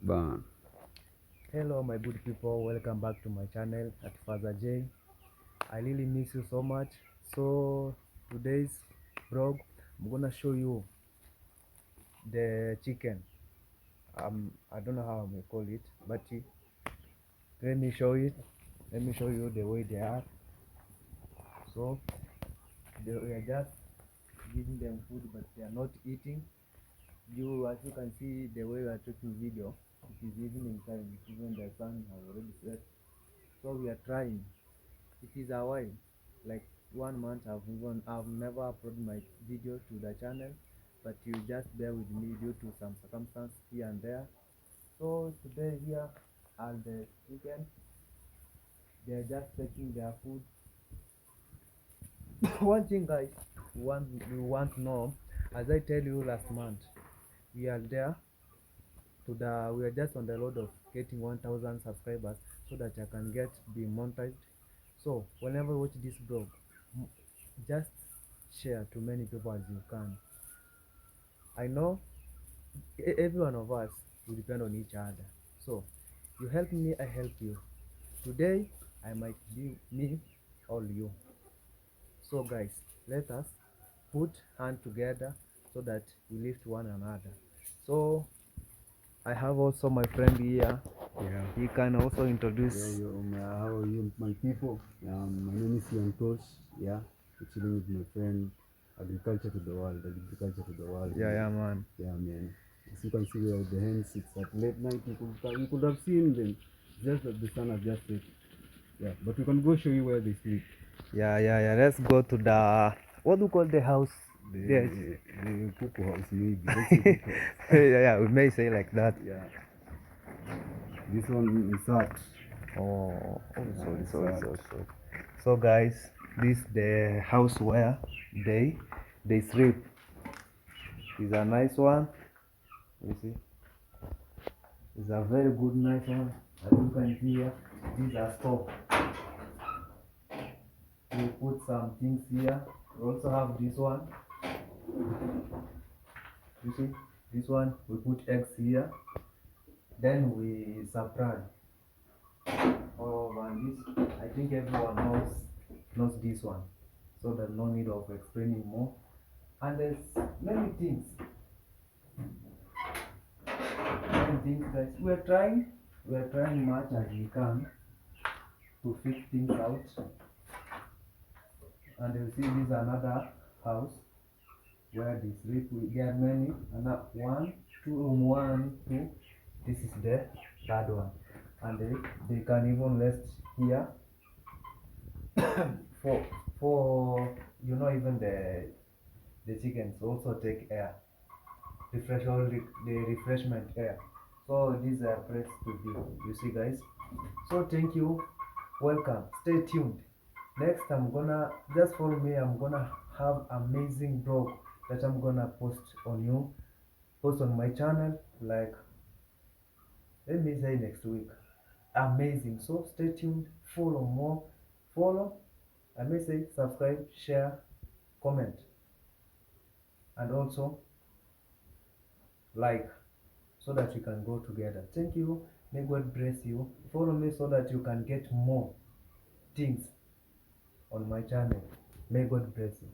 Ban. Hello my good people, welcome back to my channel at Father J. I really miss you so much. So today's vlog, I'm gonna show you the chicken. I don't know how I may call it, but let me show it. Let me show you the way they are. So we are just giving them food, but they are not eating. As you can see, the way we are taking video, it is evening time. Even the sun has already set. So we are trying. It is a while, like 1 month. I've never uploaded my video to the channel, but you just bear with me due to some circumstance here and there. So today here are the chicken. They are just taking their food. One thing guys, you want to know, as I tell you last month, we are there we are just on the road of getting 1000 subscribers so that I can be monetized. So whenever you watch this vlog, just share to many people as you can. I know every one of us will depend on each other. So you help me, I help you. Today I might be me or you. So guys, let us put hand together so that we lift one another. So I have also my friend here. Yeah. He can also introduce. How are you, my people? My name is Young Tosh. Yeah, chilling with my friend. Agriculture to the world. Agriculture to the world. Yeah, man. Yeah, man. As you can see, we are the hens. It's at late night. You could have seen them. Just that the sun has just set. Yeah, but we can go show you where they sleep. Yeah. Let's go to the, what do you call the house? The cuckoo house, maybe. Let's say cuckoo house. Yeah, we may say like that. Yeah. This one is hot. Oh, sorry. So guys, this the house where they sleep. Is a nice one. You see, it's a very good nice one. As you can see here, these are stove. We put some things here. We also have this one. You see, this one we put eggs here. Then we subtract. Oh, and this, I think everyone knows this one, so there's no need of explaining more. And there's many things guys. We're trying much as we can to fix things out. And you see, this is another house where they sleep. We get many, and one, two. This is the third one, and they can even rest here for even the chickens also take air, the refreshment air. So these are place to be. You see guys. So thank you, welcome, stay tuned. Next I'm gonna, just follow me, I'm gonna have amazing vlog that I'm gonna post on my channel, like, let me say next week. Amazing. So stay tuned, follow, I may say subscribe, share, comment, and also like, so that we can go together. Thank you. May God bless you. Follow me so that you can get more things on my channel. May God bless you.